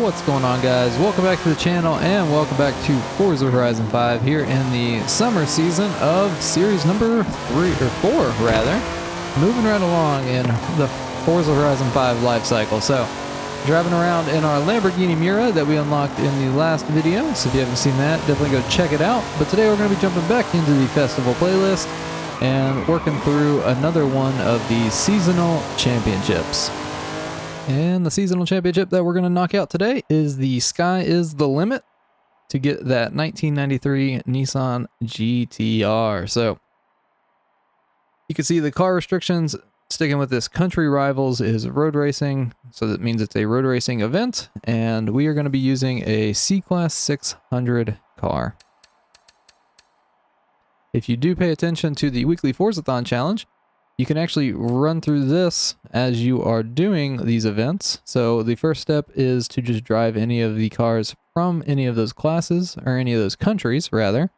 What's going on, guys? Welcome back to the channel and welcome back to Forza Horizon 5 here in the summer season of series number 3 or 4 rather. Moving right along in the Forza Horizon 5 life cycle. So driving around in our Lamborghini Miura that we unlocked in the last video. So if you haven't seen that, definitely go check it out. But today we're going to be jumping back into the festival playlist and working through another one of the seasonal championships. And the seasonal championship that we're going to knock out today is the Sky is the Limit to get that 1993 Nissan GT-R. So you can see the car restrictions sticking with this country rivals is road racing. So that means it's a road racing event. And we are going to be using a C-Class 600 car. If you do pay attention to the weekly Forzathon challenge, you can actually run through this as you are doing these events. So the first step is to just drive any of the cars from any of those classes, or any of those countries rather.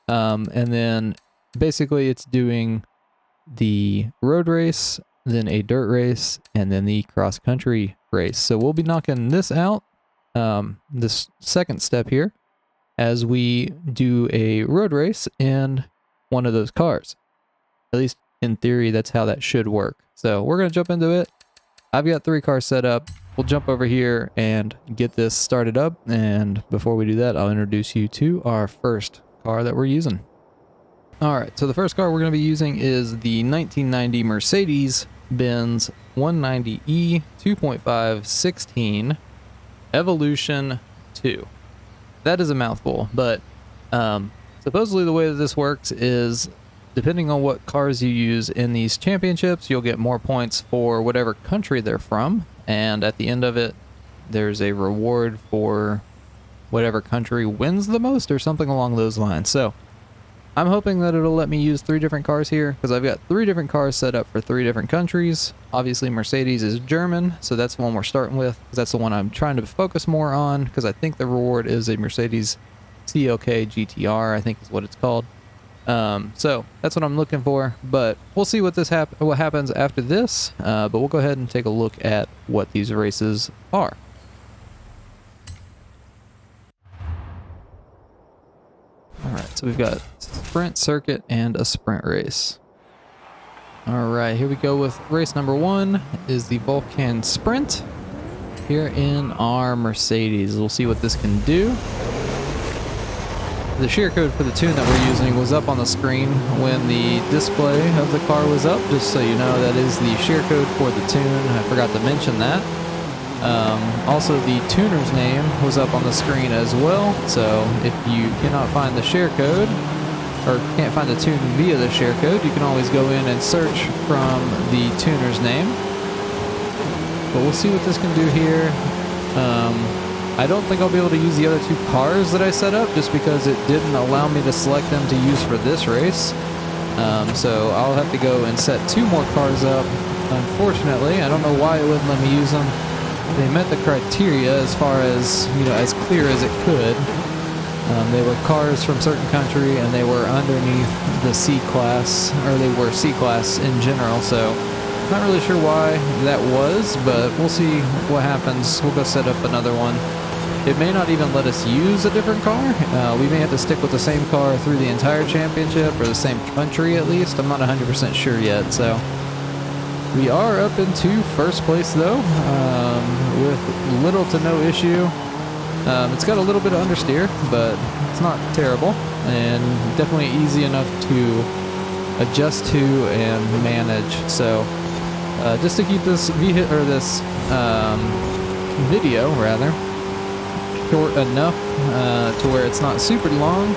And then basically it's doing the road race, then a dirt race, and then the cross country race. So we'll be knocking this out, this second step here, as we do a road race in one of those cars. At least in theory, that's how that should work. So we're going to jump into it. I've got 3 cars set up. We'll jump over here and get this started up. And before we do that, I'll introduce you to our first car that we're using. All right, so the first car we're going to be using is the 1990 Mercedes-Benz 190E 2.5 16 Evolution 2. That is a mouthful, but supposedly the way that this works is depending on what cars you use in these championships, you'll get more points for whatever country they're from. And at the end of it, there's a reward for whatever country wins the most or something along those lines. So I'm hoping that it'll let me use 3 different cars here because I've got 3 different cars set up for 3 different countries. Obviously, Mercedes is German, so that's the one we're starting with. That's the one I'm trying to focus more on because I think the reward is a Mercedes CLK GT-R, I think is what it's called. So that's what I'm looking for, but we'll see what what happens after this. But we'll go ahead and take a look at what these races are. All right, so we've got sprint, circuit, and a sprint race. All right, here we go with race number 1 is the Vulcan Sprint here in our Mercedes. We'll see what this can do. The share code for the tune that we're using was up on the screen when the display of the car was up, just so you know that is the share code for the tune. I forgot to mention that. Also, the tuner's name was up on the screen as well, so if you cannot find the share code, or can't find the tune via the share code, you can always go in and search from the tuner's name. But we'll see what this can do here. I don't think I'll be able to use the other 2 cars that I set up just because it didn't allow me to select them to use for this race. So I'll have to go and set 2 more cars up. Unfortunately, I don't know why it wouldn't let me use them. They met the criteria as far as, you know, as clear as it could. They were cars from certain country and they were underneath the C-Class, or they were C-Class in general, so not really sure why that was, but we'll see what happens. We'll go set up another one. It may not even let us use a different car. We may have to stick with the same car through the entire championship, or the same country at least. I'm not 100% sure yet, so we are up into first place though, with little to no issue. It's got a little bit of understeer, but it's not terrible, and definitely easy enough to adjust to and manage. So just to keep this video rather short enough to where it's not super long,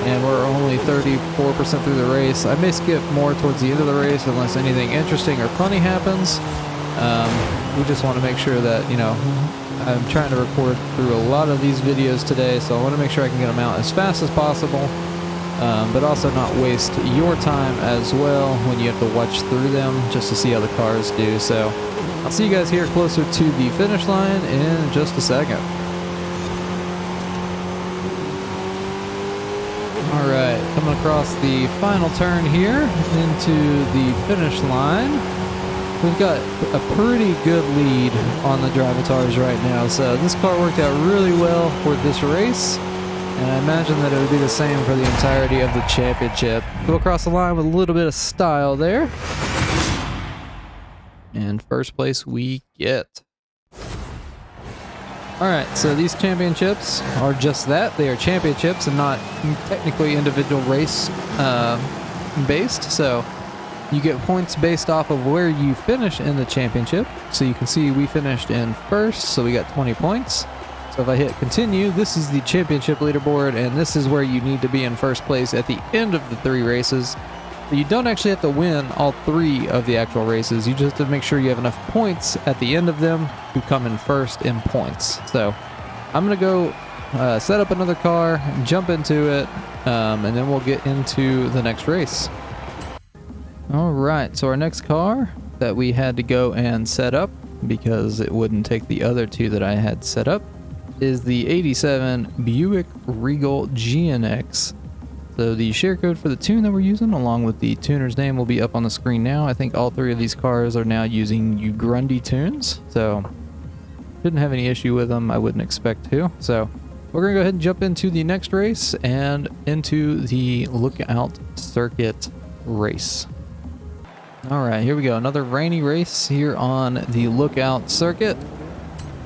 and we're only 34% through the race. I may skip more towards the end of the race unless anything interesting or funny happens. We just want to make sure that, you know, I'm trying to record through a lot of these videos today, so I want to make sure I can get them out as fast as possible, but also not waste your time as well when you have to watch through them just to see how the cars do. So I'll see you guys here closer to the finish line in just a second. All right, coming across the final turn here into the finish line. we've got a pretty good lead on the Drivatars right now. So this car worked out really well for this race. And I imagine that it would be the same for the entirety of the championship. Go across the line with a little bit of style there. And first place we get. Alright, so these championships are just that. They are championships and not technically individual race based. So you get points based off of where you finish in the championship. So you can see we finished in first, so we got 20 points. So if I hit continue, this is the championship leaderboard, and this is where you need to be in first place at the end of the 3 races. But you don't actually have to win all 3 of the actual races. You just have to make sure you have enough points at the end of them to come in first in points. So I'm going to go set up another car, jump into it, and then we'll get into the next race. All right, so our next car that we had to go and set up because it wouldn't take the other 2 that I had set up is the 87 Buick Regal GNX. So the share code for the tune that we're using, along with the tuner's name, will be up on the screen now. I think all 3 of these cars are now using Grundy tunes, so shouldn't have any issue with them. I wouldn't expect to. So we're gonna go ahead and jump into the next race and into the Lookout Circuit race. All right, here we go. Another rainy race here on the Lookout Circuit.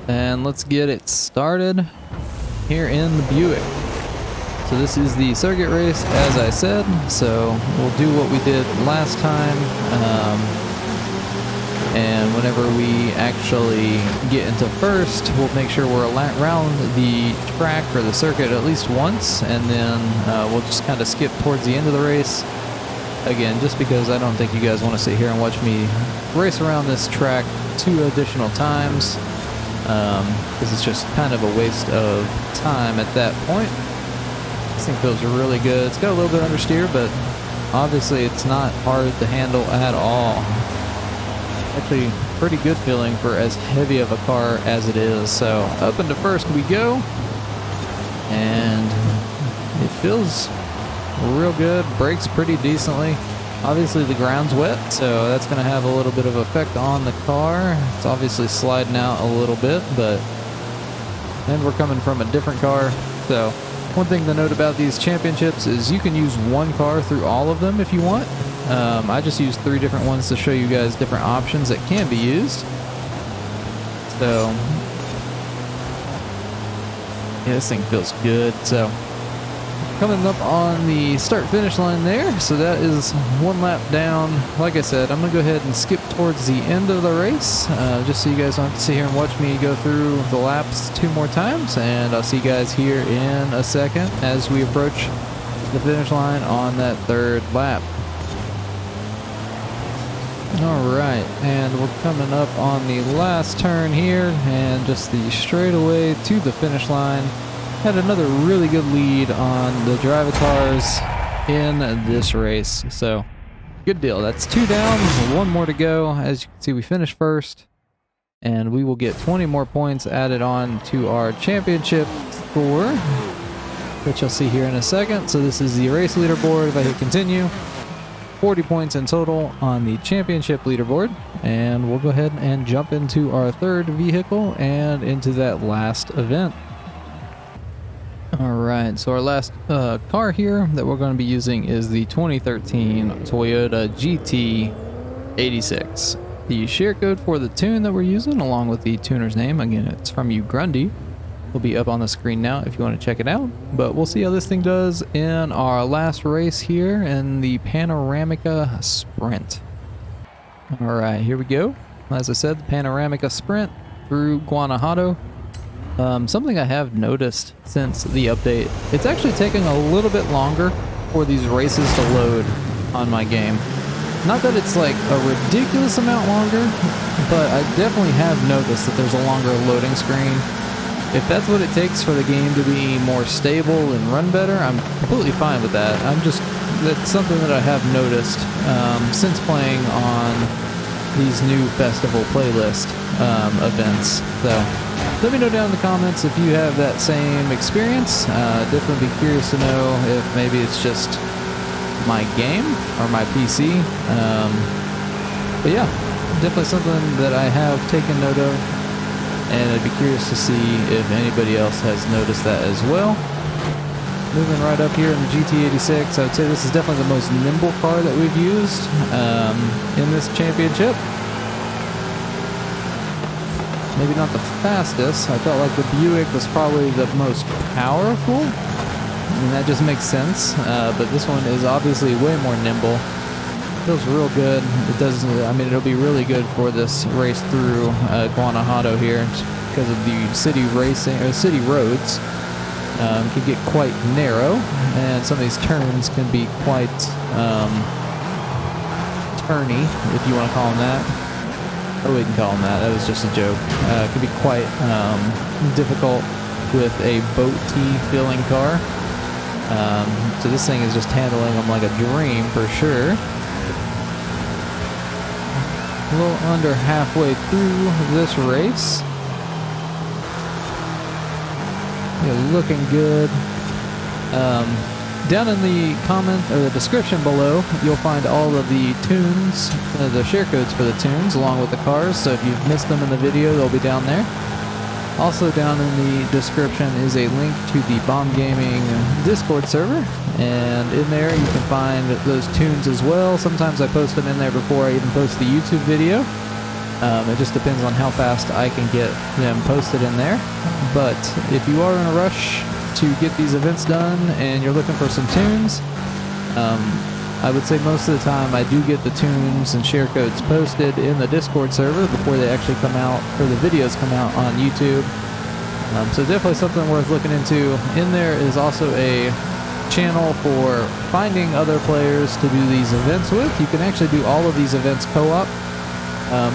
And let's get it started here in the Buick. So this is the circuit race, as I said. So we'll do what we did last time. And whenever we actually get into first, we'll make sure we're around the track or the circuit at least once. And then we'll just kind of skip towards the end of the race. Again, just because I don't think you guys want to sit here and watch me race around this track 2 additional times, because it's just kind of a waste of time at that point. This thing feels really good. It's got a little bit of understeer, but obviously it's not hard to handle at all. Actually, pretty good feeling for as heavy of a car as it is. So up into first we go, and it feels real good. Brakes pretty decently. Obviously the ground's wet, so that's going to have a little bit of effect on the car. It's obviously sliding out a little bit, but and we're coming from a different car. So one thing to note about these championships is you can use one car through all of them if you want. I just used 3 different ones to show you guys different options that can be used. So yeah, this thing feels good. So coming up on the start finish line there, so that is 1 lap down. Like I said, I'm gonna go ahead and skip towards the end of the race, just so you guys don't have to sit here and watch me go through the laps 2 more times, and I'll see you guys here in a second as we approach the finish line on that 3rd lap. Alright, and we're coming up on the last turn here, and just the straightaway to the finish line. Had another really good lead on the Drivatars in this race, so good deal. That's 2 down, 1 more to go. As you can see, we finished first, and we will get 20 more points added on to our championship score, which you'll see here in a second. So this is the race leaderboard. If I hit continue, 40 points in total on the championship leaderboard, and we'll go ahead and jump into our 3rd vehicle and into that last event. Alright, so our last car here that we're going to be using is the 2013 Toyota GT86. The share code for the tune that we're using, along with the tuner's name, again it's from Grundy, will be up on the screen now if you want to check it out. But we'll see how this thing does in our last race here in the Panoramica Sprint. Alright, here we go. As I said, the Panoramica Sprint through Guanajuato. Something I have noticed since the update, it's actually taking a little bit longer for these races to load on my game. Not that it's like a ridiculous amount longer, but I definitely have noticed that there's a longer loading screen. If that's what it takes for the game to be more stable and run better, I'm completely fine with that. That's something that I have noticed since playing on these new festival playlist events. So let me know down in the comments if you have that same experience. Definitely be curious to know if maybe it's just my game or my PC. But yeah, definitely something that I have taken note of, and I'd be curious to see if anybody else has noticed that as well. Moving right up here in the GT86, I would say this is definitely the most nimble car that we've used in this championship. Maybe not the fastest. I felt like the Buick was probably the most powerful, and that just makes sense. But this one is obviously way more nimble. Feels real good. It does. I mean, it'll be really good for this race through Guanajuato here because of the city racing or city roads. Can get quite narrow, and some of these turns can be quite turny, if you want to call them that. Oh, we can call them that. That was just a joke. It can be quite difficult with a boat T filling car. So this thing is just handling them like a dream for sure. A little under halfway through this race. Yeah, looking good. Down in the comment or the description below, you'll find all of the tunes, the share codes for the tunes, along with the cars. So if you've missed them in the video, they'll be down there. Also down in the description is a link to the Bomb Gaming Discord server, and in there you can find those tunes as well. Sometimes I post them in there before I even post the YouTube video. It just depends on how fast I can get them posted in there. But if you are in a rush to get these events done and you're looking for some tunes, I would say most of the time I do get the tunes and share codes posted in the Discord server before they actually come out, or the videos come out on YouTube. So definitely something worth looking into. In there is also a channel for finding other players to do these events with. You can actually do all of these events co-op.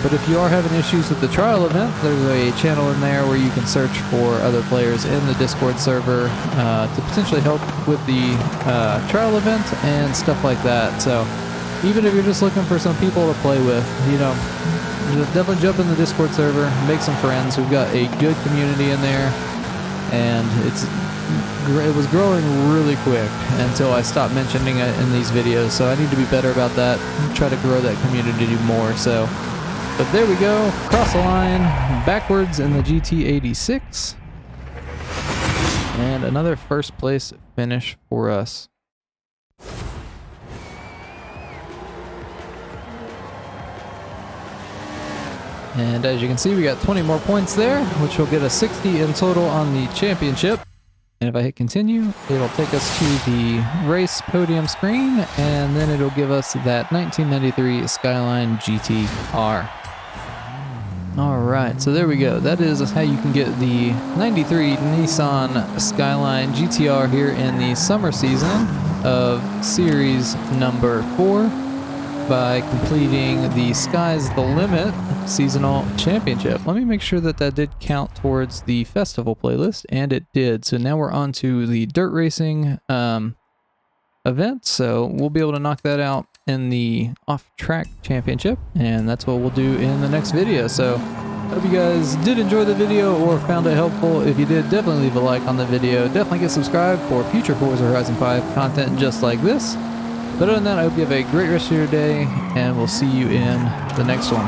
But if you are having issues with the trial event, there's a channel in there where you can search for other players in the Discord server to potentially help with the trial event and stuff like that. So even if you're just looking for some people to play with, you know, definitely jump in the Discord server, make some friends. We've got a good community in there, and it was growing really quick until I stopped mentioning it in these videos. So I need to be better about that, try to grow that community more. So. But there we go, cross the line, backwards in the GT86. And another first place finish for us. And as you can see, we got 20 more points there, which will get us 60 in total on the championship. And if I hit continue, it'll take us to the race podium screen, and then it'll give us that 1993 Skyline GT-R. Alright, so there we go. That is how you can get the 93 Nissan Skyline GT-R here in the summer season of Series number 4 by completing the Sky's the Limit Seasonal Championship. Let me make sure that that did count towards the festival playlist, and it did. So now we're on to the dirt racing event, so we'll be able to knock that out in the off-track championship, and that's what we'll do in the next video. So hope you guys did enjoy the video or found it helpful. If you did, definitely leave a like on the video. Definitely get subscribed for future Forza Horizon 5 content just like this. But other than that, I hope you have a great rest of your day, and we'll see you in the next one.